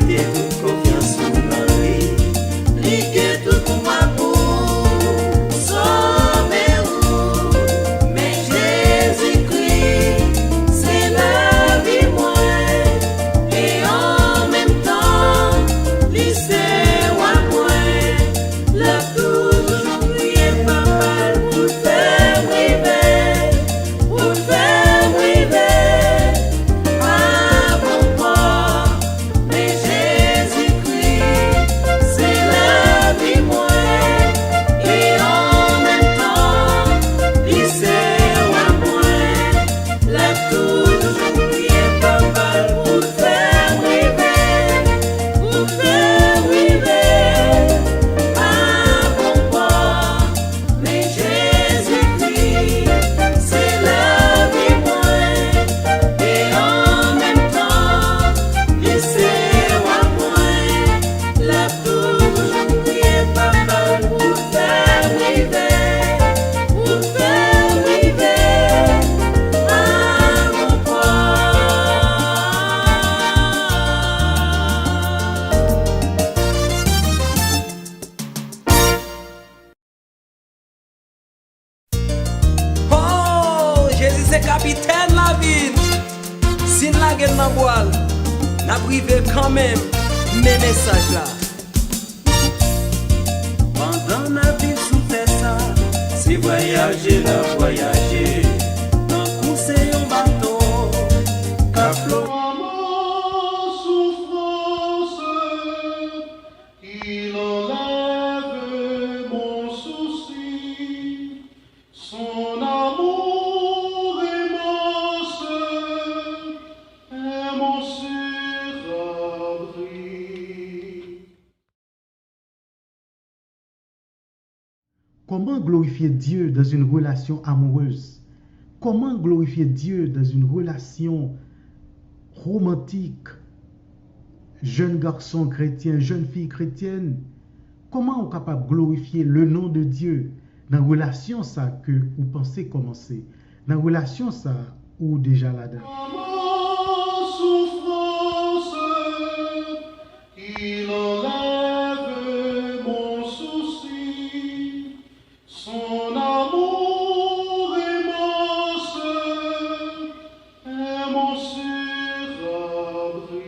mettez toute confiance dans lui. Lui qui tout pour moi pour sauver vous. Mais Jésus-Christ, c'est la vie moi. Et en même temps, lui c'est moi. La toujours prier pas mal pour faire vivre. Pour faire vivre. Ah bon port. Mais Jésus-Christ, c'est la vie moi. Et en même temps, lui c'est moi. La toujours prier pas mal pour faire vivre. Pour faire vivre. Ah bon port. Mais Jésus-Christ, c'est la vie moi. Et en même temps, lui c'est moi. La toujours prier pas mal pour faire vivre. Pour faire vivre. Ah mon port. Oh, Jésus c'est capitaine la ville. Si la gueule n'a voile, n'a privé quand même mes messages là. Pendant la vie sous terre ça, c'est voyager la voyager. Dans conseil en bateau, cap l'eau. Souffrance, il enlève mon souci, son amour immense est mon sûr abri. Comment glorifier Dieu dans une relation amoureuse? Comment glorifier Dieu dans une relation romantique? Jeune garçon chrétien, jeune fille chrétienne, comment on est capable de glorifier le nom de Dieu dans la relation ça que vous pensez commencer? Dans la relation ça ou déjà là-dedans? Mon souffrance, il enlève mon souci, son amour immense est mon sûr abri.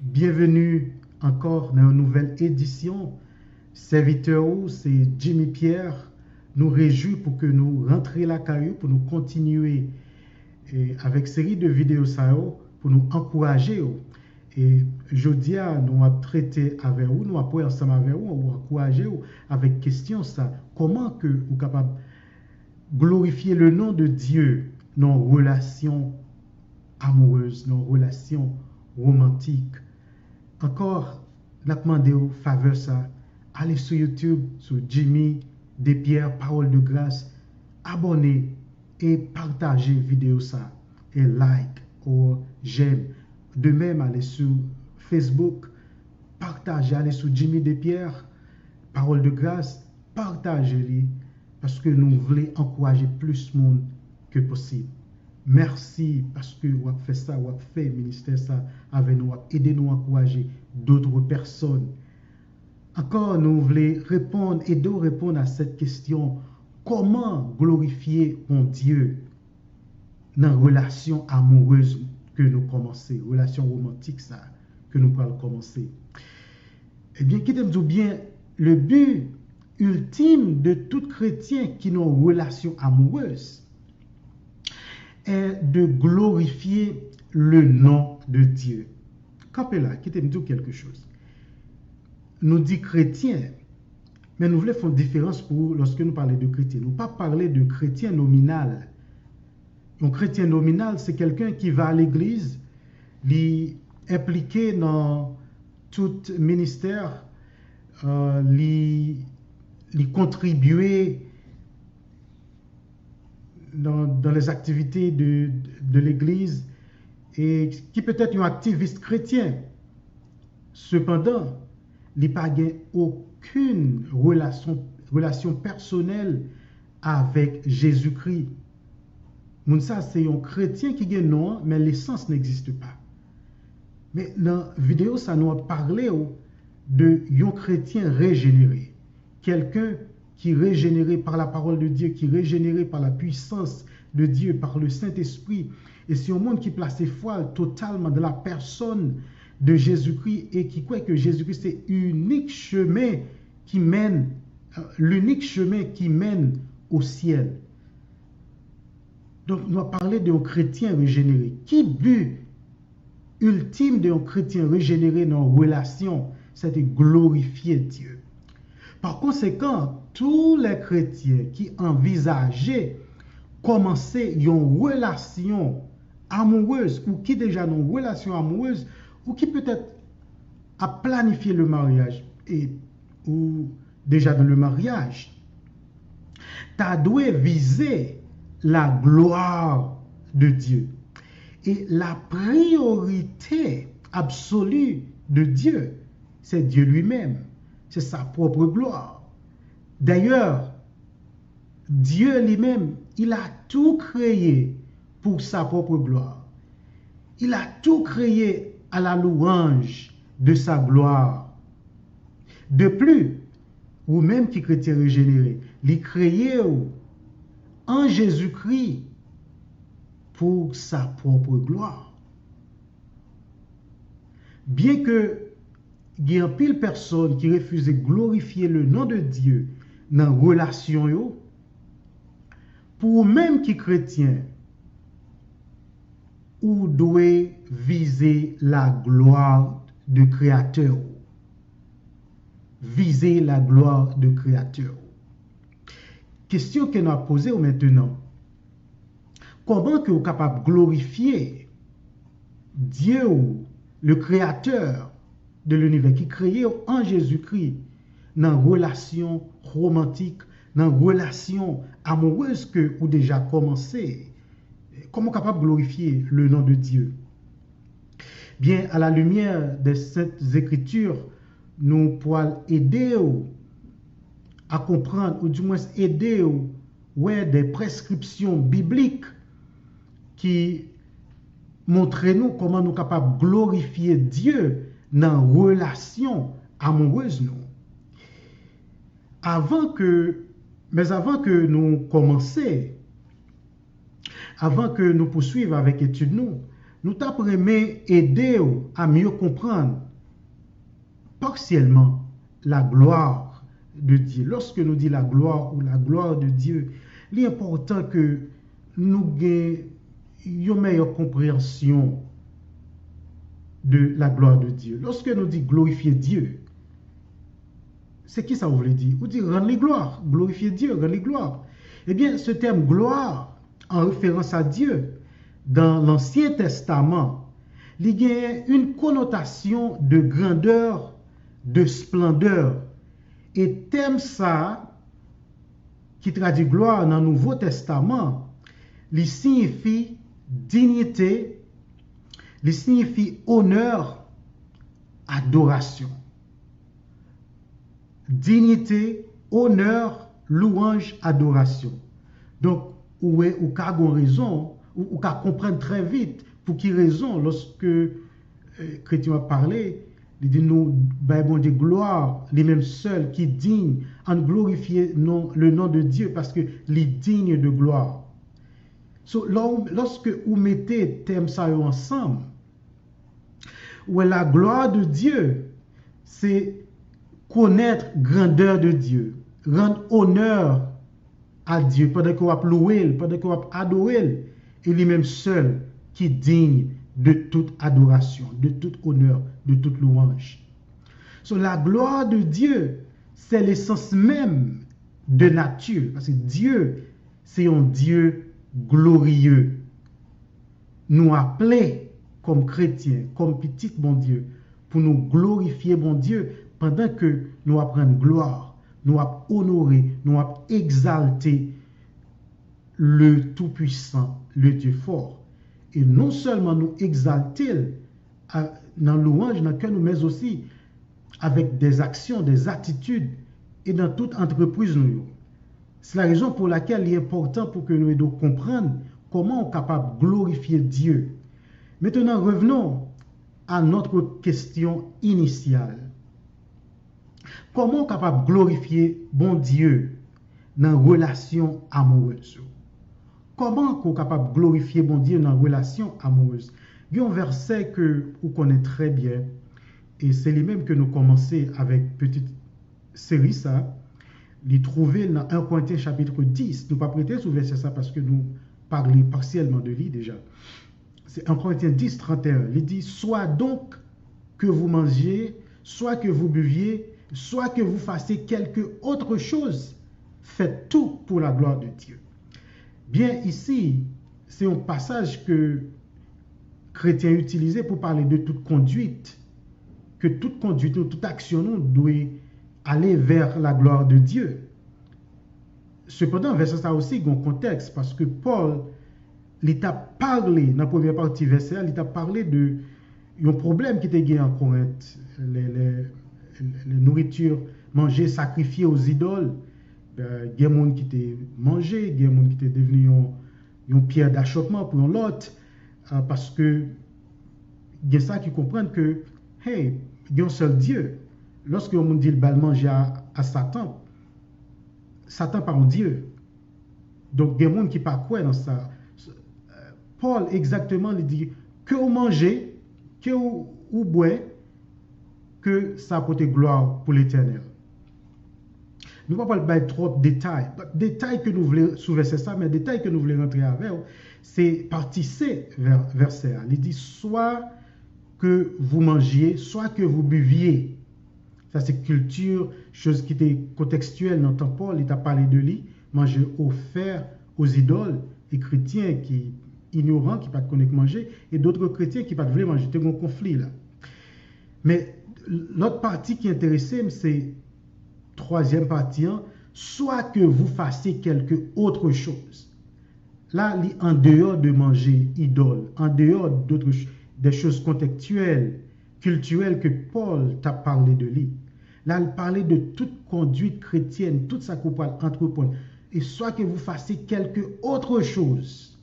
Bienvenue encore dans une nouvelle édition. Serviteur, c'est Jimmy Pierre. Nous réjouis pour que nous rentrions la caillou, pour nous continuer avec série de vidéos ça, pour nous encourager. Et jeudi, nous avons traité avec vous, nous avons ensemble avec vous, nous encourager avec question ça. Comment que vous êtes capable de glorifier le nom de Dieu dans nos relations amoureuses, dans nos relations romantiques? Encore, nous avons demandé aux faveurs ça. Allez sur YouTube, sur Jimmy Despierres, Parole de Grâce, abonnez et partagez vidéo ça et like ou j'aime. De même, allez sur Facebook, partagez, allez sur Jimmy Despierres, Parole de Grâce, partagez-les parce que nous voulons encourager plus de monde que possible. Merci parce que vous avez fait ça, vous avez fait ministère ça avec nous, vous avez aidé nous à encourager d'autres personnes. Encore, nous voulons répondre, aider à répondre à cette question. Comment glorifier mon Dieu dans la relation amoureuse que nous commençons, relation romantique ça, que nous allons commencer? Eh bien, qui t'aime bien, le but ultime de tout chrétien qui a une relation amoureuse est de glorifier le nom de Dieu. Campez là, qui t'aime dire quelque chose. Nous dit chrétien, mais nous voulons faire une différence pour lorsque nous parlons de chrétien. Nous ne pas parler de chrétien nominal. Un chrétien nominal, c'est quelqu'un qui va à l'église, qui est impliqué dans tout ministère, qui contribuer dans les activités de l'église et qui peut être un activiste chrétien. Cependant, il n'a pas aucune relation personnelle avec Mais dans la vidéo, ça nous a parlé de un chrétien régénéré. Quelqu'un qui est régénéré par la parole de Dieu, qui est régénéré par la puissance de Dieu, par le Saint-Esprit. Et c'est un monde qui place ses foi totalement dans la personne de Jésus-Christ et qui croit que Jésus-Christ c'est l'unique chemin qui mène au ciel. Donc, nous allons parler d'un chrétien régénéré. Qui but ultime d'un chrétien régénéré dans la relation, c'est de glorifier Dieu. Par conséquent, tous les chrétiens qui envisageaient commencer une relation amoureuse ou qui déjà ont une relation amoureuse ou qui peut-être a planifié le mariage ou déjà dans le mariage, tu dois viser la gloire de Dieu. Et la priorité absolue de Dieu, c'est Dieu lui-même. C'est sa propre gloire. D'ailleurs, Dieu lui-même, il a tout créé pour sa propre gloire. Il a tout créé à la louange de sa gloire. De plus, ou même qui chrétien régénéré, il créé en Jésus-Christ pour sa propre gloire. Bien que il y a pile de personnes qui refusent de glorifier le nom de Dieu dans la relation, pour même qui chrétien, ou doit viser la gloire du Créateur. Viser la gloire du Créateur. Question que nous avons posée maintenant. Comment que vous êtes capable de glorifier Dieu, le Créateur de l'univers, qui créé en Jésus-Christ, dans une relation romantique, dans une relation amoureuse que vous déjà commencé? Comment capable de glorifier le nom de Dieu? Bien, à la lumière des Saintes Écritures, nous pouvons aider à comprendre, ou du moins aider des prescriptions bibliques qui montrent nous comment nous sommes capables de glorifier Dieu dans une relation amoureuse. Avant que nous commencions, avant que nous poursuivions avec l'étude, nous t'apprenons aider à mieux comprendre partiellement la gloire de Dieu. Lorsque nous disons la gloire ou la gloire de Dieu, il est important que nous ayons une meilleure compréhension de la gloire de Dieu. Lorsque nous disons glorifier Dieu, c'est qui ça vous voulez dire? Vous dites rendre les gloires, glorifier Dieu, rendre les gloires. Eh bien, ce terme gloire, en référence à Dieu, dans l'Ancien Testament, il y a une connotation de grandeur, de splendeur. Et thème ça, qui traduit gloire dans le Nouveau Testament, il signifie dignité, il signifie honneur, adoration. Dignité, honneur, louange, adoration. Donc, ou qu'a raison, ou qu'a comprendre très vite pour qui raison lorsque chrétien a parlé, il dit nous, bon Dieu, gloire, les mêmes seuls qui digne en glorifier le nom de Dieu parce que les digne de gloire. So, lorsque vous mettez thème ça ensemble, où la gloire de Dieu, c'est connaître grandeur de Dieu, rendre honneur à Dieu, pendant qu'on va louer, pendant qu'on va adorer, et lui-même seul qui est digne de toute adoration, de tout honneur, de toute louange. So, la gloire de Dieu, c'est l'essence même de nature, parce que Dieu, c'est un Dieu glorieux. Nous appeler comme chrétiens, comme petit bon Dieu, pour nous glorifier bon Dieu, pendant que nous apprenons gloire, nous avons honoré, nous avons exalté le Tout-Puissant, le Dieu fort. Et non seulement nous exalter dans louange, dans le cœur, mais aussi avec des actions, des attitudes et dans toute entreprise. C'est la raison pour laquelle il est important pour que nous ayons comprendre comment on est capable de glorifier Dieu. Maintenant, revenons à notre question initiale. Comment capable de glorifier bon Dieu dans une relation amoureuse? Comment on est capable de glorifier bon Dieu dans une relation amoureuse? Il y a un verset que vous connaissez très bien, et c'est lui-même que nous commençons avec petite série ça. Il trouvé dans 1 Corinthiens chapitre 10. Nous ne pas prêter sur verset ça parce que nous parlons partiellement de lui déjà. C'est 1 Corinthiens 10, 31. Il dit, soit donc que vous mangiez, soit que vous buviez, soit que vous fassiez quelque autre chose, faites tout pour la gloire de Dieu. Bien, ici, c'est un passage que chrétiens utilisent pour parler de toute conduite, que toute conduite ou toute action nous doit aller vers la gloire de Dieu. Cependant, verset ça aussi, il y a un contexte, parce que Paul, il t'a parlé, dans la première partie verset, il t'a parlé de un problème qui était gagné en Corinthe, les nourritures mangées, sacrifiées aux idoles. Il y a des gens qui étaient mangés, il y a des gens qui étaient devenus une pierre d'achoppement pour l'autre, parce que il y a ça qui comprennent que, hey, il y a un seul Dieu. Lorsque on dit le bal manger à Satan, Satan pas un Dieu. Donc, il y a des gens qui ne pas quoi dans ça. Paul, exactement, il dit que vous mangez, que vous boivez, que ça apporte gloire pour l'éternel. Nous ne pouvons pas trop de détails. Détails que nous voulons soulever, c'est ça, mais détails que nous voulons rentrer avec, c'est partie C, verset A. Il dit soit que vous mangiez, soit que vous buviez. Ça, c'est culture, chose qui était contextuelle dans le temps Paul, il t'a parlé de lui, manger offert aux idoles, et chrétiens qui ignorants, qui ne connaissent pas manger, et d'autres chrétiens qui ne veulent pas manger. C'est un conflit là. Mais l'autre partie qui est intéressée, c'est troisième partie, soit que vous fassiez quelque autre chose. Là, en dehors de manger idole, en dehors d'autres des choses contextuelles, culturelles que Paul t'a parlé de lui. Là, il parlait de toute conduite chrétienne, toute sa qu'on peut entreprendre. Et soit que vous fassiez quelque autre chose.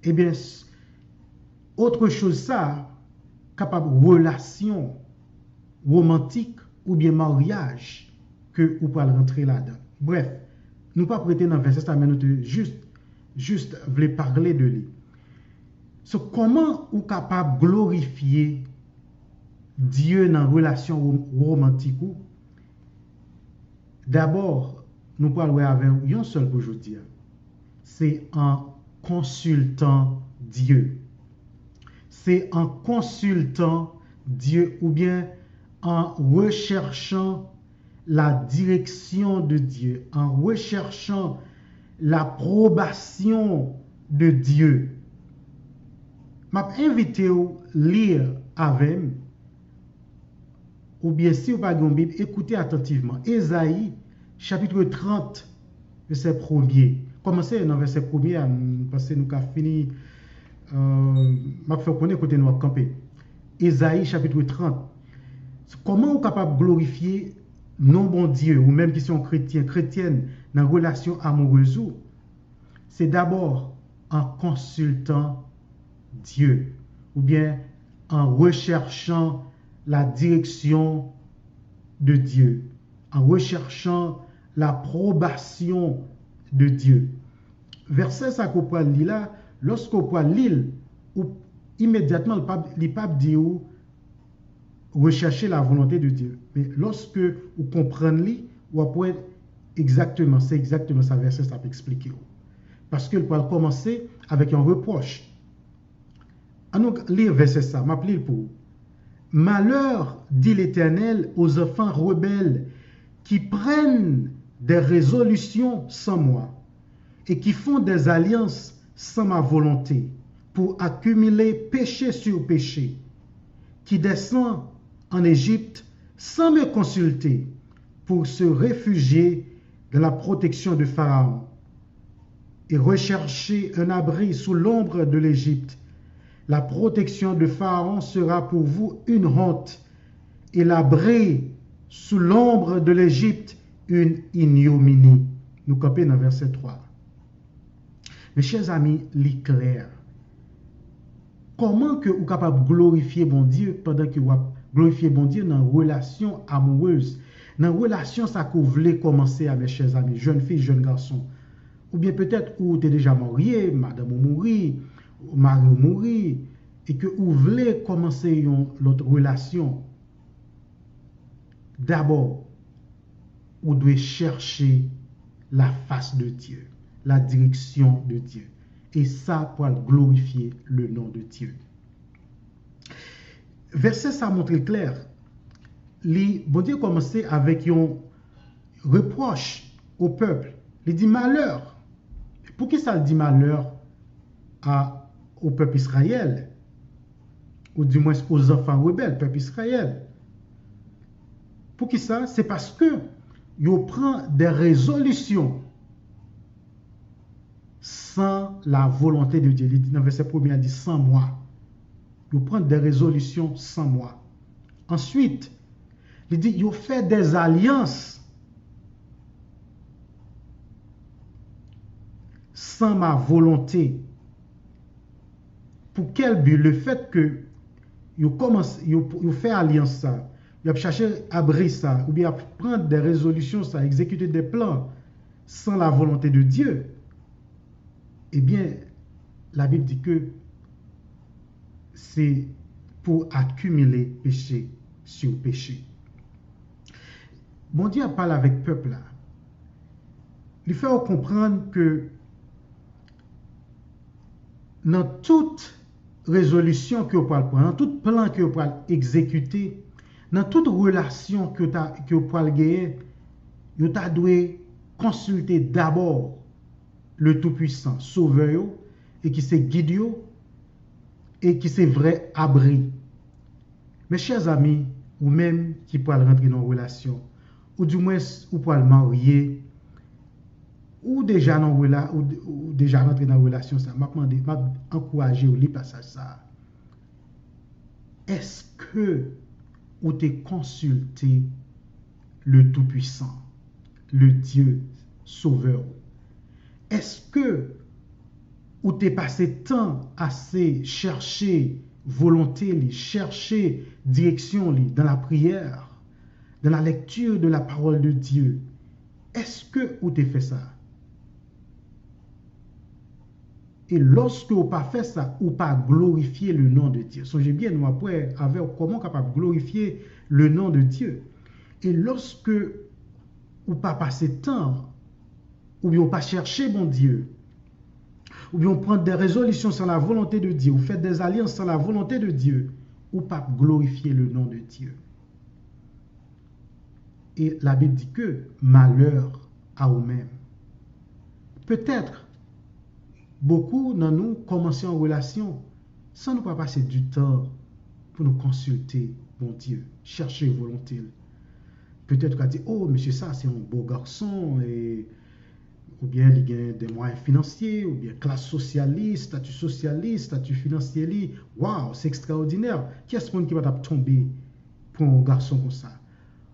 Eh bien, autre chose ça, capable de relation romantique ou bien mariage que vous pouvez rentrer là-dedans. Bref, nous ne pas prêter dans le verset ça, mais nous juste voulons parler de lui. So, comment vous capable de glorifier Dieu dans une relation romantique? D'abord, nous parlons avec un seul pour aujourd'hui. C'est en consultant Dieu. C'est en consultant Dieu ou bien en recherchant la direction de Dieu, en recherchant l'approbation de Dieu. Je m'invite à lire avec moi, ou bien si vous n'avez pas de Bible, écoutez attentivement. Ésaïe, chapitre 30, verset 1er. Commencez dans le verset 1er, parce que nous avons fini. Je vais faire connaître côté nous camper. Ésaïe, chapitre 30. Comment vous êtes capable de glorifier non bon Dieu, ou même qui sont chrétiennes, dans une relation amoureuse? C'est d'abord en consultant Dieu, ou bien en recherchant la direction de Dieu, en recherchant l'approbation de Dieu. Verset ça qu'on peut lire là, lorsqu'on peut lire, immédiatement le pape dit rechercher la volonté de Dieu. Mais lorsque vous comprenez, vous pouvez exactement, c'est exactement ça verset ça peut expliquer. Parce qu'il peut commencer avec un reproche. Nous lire verset ça, m'appeler pour vous. Malheur, dit l'Éternel, aux enfants rebelles qui prennent des résolutions sans moi et qui font des alliances sans ma volonté pour accumuler péché sur péché, qui descend en Égypte sans me consulter pour se réfugier de la protection de Pharaon et rechercher un abri sous l'ombre de l'Égypte. La protection de Pharaon sera pour vous une honte et l'abri sous l'ombre de l'Égypte une ignominie. Nous copions dans verset 3. Mes chers amis, l'éclair. comment que vous capable glorifier bon Dieu pendant que vous glorifier bon Dieu dans une relation amoureuse, dans une relation ça que vous voulez commencer à mes chers amis, jeunes filles, jeunes garçons. Ou bien peut-être où tu es déjà marié, madame ou mourir, mari ou mourir, et que vous voulez commencer l'autre relation. D'abord, vous devez chercher la face de Dieu, la direction de Dieu. Et ça pour glorifier le nom de Dieu. Verset ça montre clair. Bon Dieu commençait avec un reproche au peuple. Il dit malheur. Pour qui ça dit malheur au peuple Israël? Ou du moins aux enfants rebelles, peuple Israël. Pour qui ça? C'est parce que ils prennent des résolutions sans la volonté de Dieu. Dans le verset 1er, il dit sans moi. Ils prennent des résolutions sans moi. Ensuite, il dit ils fait des alliances sans ma volonté. Pour quel but? Le fait que ils fait alliance ça, ils cherché à briser ça, ou bien à prendre des résolutions ça, exécuter des plans sans la volonté de Dieu. Eh bien, la Bible dit que c'est pour accumuler péché sur péché. Bon Dieu parle avec le peuple là. Il fait comprendre que dans toute résolution que vous pouvez prendre, dans tout plan que vous pouvez exécuter, dans toute relation que vous pouvez gagner, vous devez consulter d'abord le Tout-Puissant, Sauveur, et qui c'est guide, et qui c'est vrai abri. Mes chers amis, ou même qui peuvent rentrer dans une relation, ou du moins, ou peuvent marier, ou déjà ou déjà rentrer dans une relation, ça m'a encouragé au livre passage ça. Est-ce que vous t'es consulté le Tout-Puissant, le Dieu Sauveur? Est-ce que vous t'es passé temps à chercher volonté, chercher direction dans la prière, dans la lecture de la parole de Dieu? Est-ce que vous t'es fait ça? Et lorsque vous pas fait ça, vous pas glorifier le nom de Dieu. Songez bien, nous après, avec comment capable glorifier le nom de Dieu. Et lorsque vous pas passer temps, ou bien pas chercher bon Dieu, ou bien prendre des résolutions sans la volonté de Dieu, ou faire des alliances sans la volonté de Dieu, ou pas glorifier le nom de Dieu. Et la Bible dit que malheur à vous-même. Peut-être beaucoup dans nous commençons en relation sans nous pas passer du temps pour nous consulter mon Dieu, chercher volonté. Peut-être qu'on dit oh monsieur ça c'est un beau garçon et ou bien il gagne des moyens financiers, ou bien classe socialiste, statut financier, waouh, c'est extraordinaire. Qui est-ce qui va tomber pour un garçon comme ça?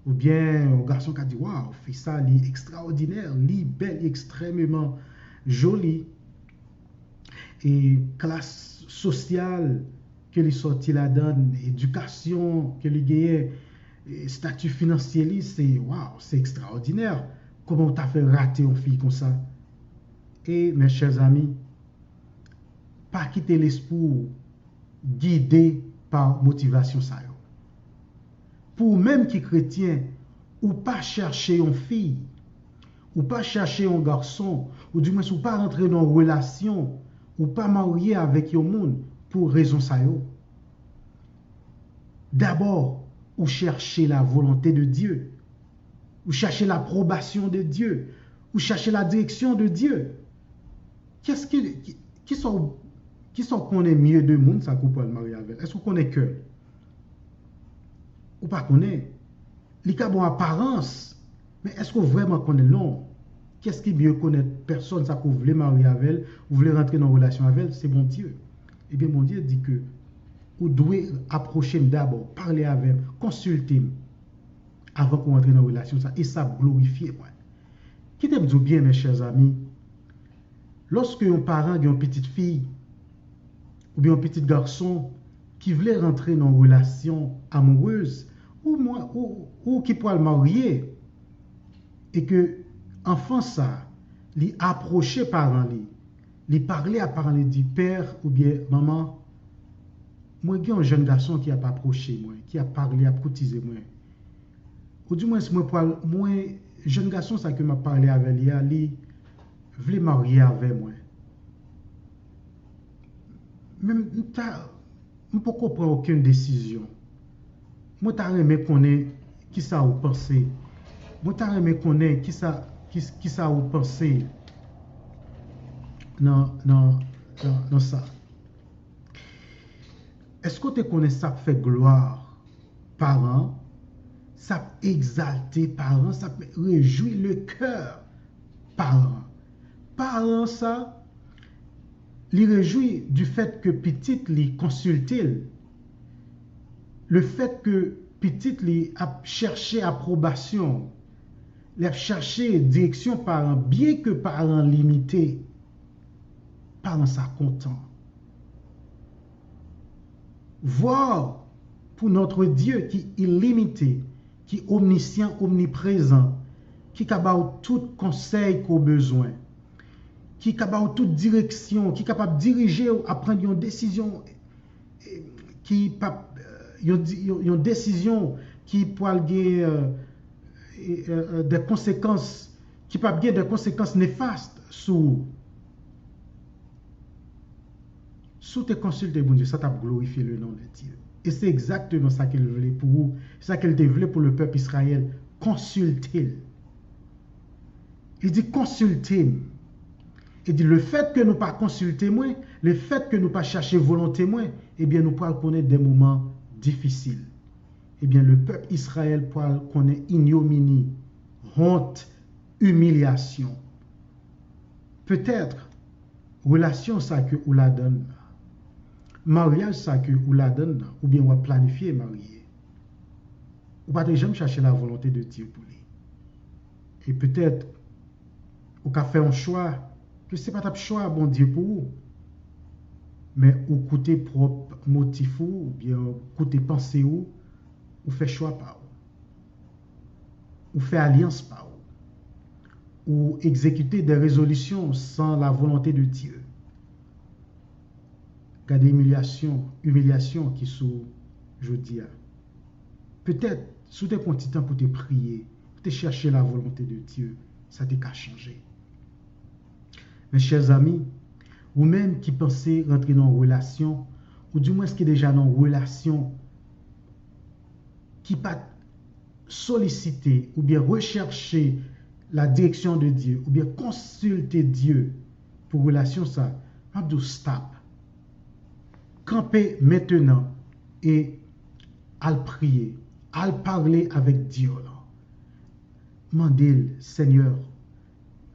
Ou bien un garçon qui a dit waouh, fait ça, il est extraordinaire, il est belle, extrêmement joli. Et classe sociale que il sorti là-dedans, éducation que il gagne, statut financier, c'est waouh, c'est extraordinaire. Comment tu as fait rater une fille comme ça? Et mes chers amis, pas quitter l'esprit guidé par motivation ça. Pour même qui chrétien, ou pas chercher une fille, ou pas chercher un garçon, ou du moins ou pas rentrer dans une relation, ou pas marier avec un monde pour raison ça. D'abord, ou chercher la volonté de Dieu. Ou chercher l'approbation de Dieu, ou chercher la direction de Dieu. Qui sont qu'on est mieux de monde, ça qu'on peut le marier avec? Est-ce qu'on est que? Ou pas qu'on est? Il y a bon apparence, mais est-ce qu'on vraiment connaît non? Qu'est-ce qui mieux connaît personne, ça qu'on voulait marier avec elle, ou voulait rentrer dans une relation avec elle? C'est bon Dieu. Eh bien, mon Dieu dit que vous devez approcher d'abord, parler avec, consulter avant qu'on entre dans une relation, ça, et ça glorifie. Qui t'aime bien, mes chers amis, lorsque un parent a une petite fille, ou bien un petit garçon qui voulait rentrer dans une relation amoureuse, ou qui pourrait le marier, et que enfant ça, lui approcher parents lui parler à parents, lui dit père ou bien maman, moi j'ai un jeune garçon qui a pas approché moi, qui a parlé, a cotisé moi. Ou du moins moi jeune garçon ça que m'a parlé avec lui voulait marier avec moi. Même je ne peux pas prendre aucune décision. Moi, je aimé connaître qui ça vous pensez. Moi, je aimé connaître qui ça vous pensez dans ça. Est-ce que tu connais ça fait gloire parents, ça exalter parents, ça réjouir le cœur parents. Parents ça il réjouit du fait que petit li consulte, le fait que petit li a cherché approbation, il a cherché direction parents, bien que parents limités, parents ça content. Voir pour notre Dieu qui est illimité, qui est omniscient, omniprésent, qui est capable de tout conseil qu'on a besoin, qui est capable de toute direction, qui est capable de diriger à prendre une décision, une décision qui peut avoir des conséquences, qui peut avoir des conséquences néfastes sur tes consultés, bon Dieu, ça t'a glorifié le nom de Dieu. Et c'est exactement ça qu'il voulait pour vous, c'est ça qu'il voulait pour le peuple Israël. Consultez. Il dit consultez. Il dit le fait que nous pas consulter moi, le fait que nous pas chercher volonté moi, eh bien nous pourrons connaître des moments difficiles. Eh bien le peuple Israël pourra connaître ignominie, honte, humiliation. Peut-être relation ça que ou la donne, mariage ça que ou la donne, ou bien on va planifier marier. Ou pas jamais chercher la volonté de Dieu pour lui. Et peut-être ou qu'a fait un choix que ce n'est pas ta choix, bon Dieu, pour vous. Mais ou côté propre motif ou bien côté pensée ou fait choix par ou fait alliance par ou exécuter des résolutions sans la volonté de Dieu. Car des humiliations qui sont, je dis, peut-être sous tes petits temps pour te prier, pour te chercher la volonté de Dieu, ça t'a qu'à changer. Mes chers amis, ou même qui pensez rentrer dans une relation, ou du moins qui est déjà dans une relation, qui pas solliciter ou bien rechercher la direction de Dieu, ou bien consulter Dieu pour relation ça, Abdou stop. Camper maintenant et à prier, à parler avec Dieu. Mandez, Seigneur,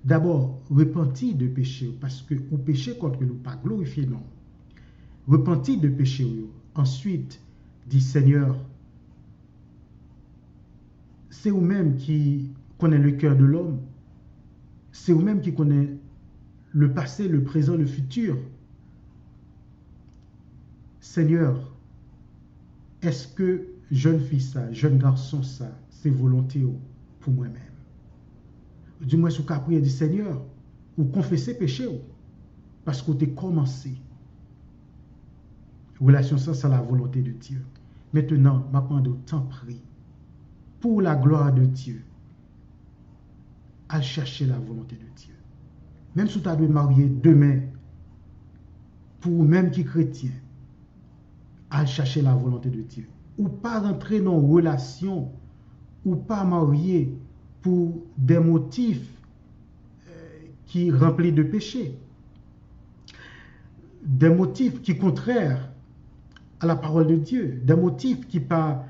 d'abord, repentir de péché, parce que au péché contre nous, pas glorifier, non. Repentir de péché. Ensuite, dit Seigneur, c'est vous-même qui connaît le cœur de l'homme. C'est vous-même qui connaît le passé, le présent, le futur. Seigneur, est-ce que jeune fille ça, jeune garçon ça, c'est volonté pour moi-même? Du moins, sous prier du Seigneur, ou confesser péché, parce que tu as commencé. Relation ça, c'est la volonté de Dieu. Maintenant, maintenant, de temps pris, pour la gloire de Dieu, à chercher la volonté de Dieu. Même si tu as dû marier demain, pour même qui chrétien, à chercher la volonté de Dieu. Ou pas rentrer dans une relation, ou pas marier pour des motifs qui remplis de péché. Des motifs qui sont contraires à la parole de Dieu. Des motifs qui pas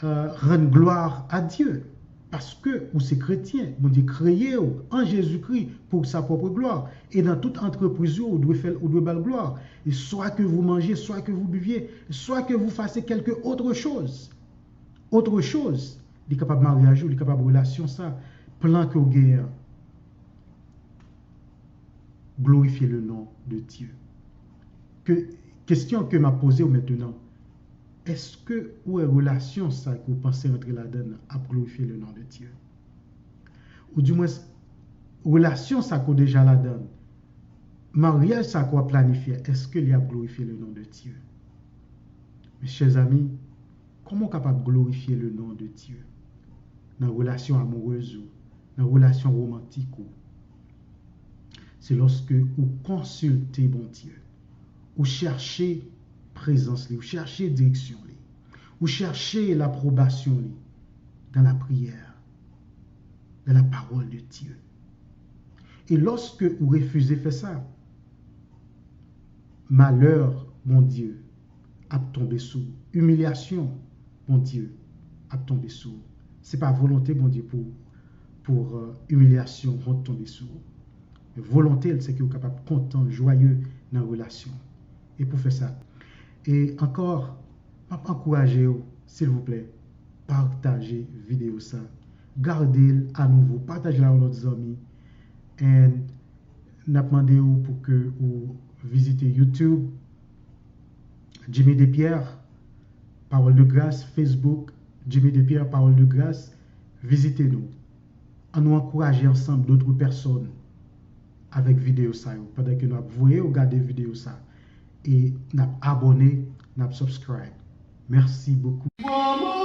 rendent gloire à Dieu. Parce que vous êtes chrétien, vous dites créer en Jésus-Christ pour sa propre gloire. Et dans toute entreprise, vous devez faire belle gloire. Et soit que vous mangez, soit que vous buviez, soit que vous fassiez quelque autre chose. Autre chose. Il est capable de mariage, il est capable de relation, ça. Plan que vous gagnez. Glorifiez le nom de Dieu. question que m'a posée maintenant, est-ce que ou est relation ça que vous pensez entrer là-dedans à glorifier le nom de Dieu? Ou du moins, relation ça qu'on déjà là-dedans, mariage ça qu'on a planifié, est-ce qu'il y a glorifié le nom de Dieu? Mes chers amis, comment capable de glorifier le nom de Dieu dans une relation amoureuse ou dans une relation romantique? C'est lorsque vous consultez bon Dieu, vous cherchez présence, vous cherchez direction, vous cherchez l'approbation dans la prière, dans la parole de Dieu. Et lorsque vous refusez de faire ça, malheur, mon Dieu, a tombé sous. Humiliation, mon Dieu, a tombé sous. Ce n'est pas volonté, mon Dieu, pour humiliation, va tomber sous. Volonté, c'est que vous êtes capable de content, joyeux dans la relation. Et pour faire ça, et encore, encouragez-vous, s'il vous plaît, partagez vidéo ça. Gardez-le à nouveau, partagez-la avec nos amis. Et nous demandons pour que vous visitez YouTube, Jimmy Despierres, Parole de Grâce, Facebook, Jimmy Despierres, Parole de Grâce. Visitez-nous. On nous encourager ensemble d'autres personnes avec vidéo ça. Pendant que nous voyons regarder vidéo ça. Et nous abonner, nous subscribe. Merci beaucoup. Maman.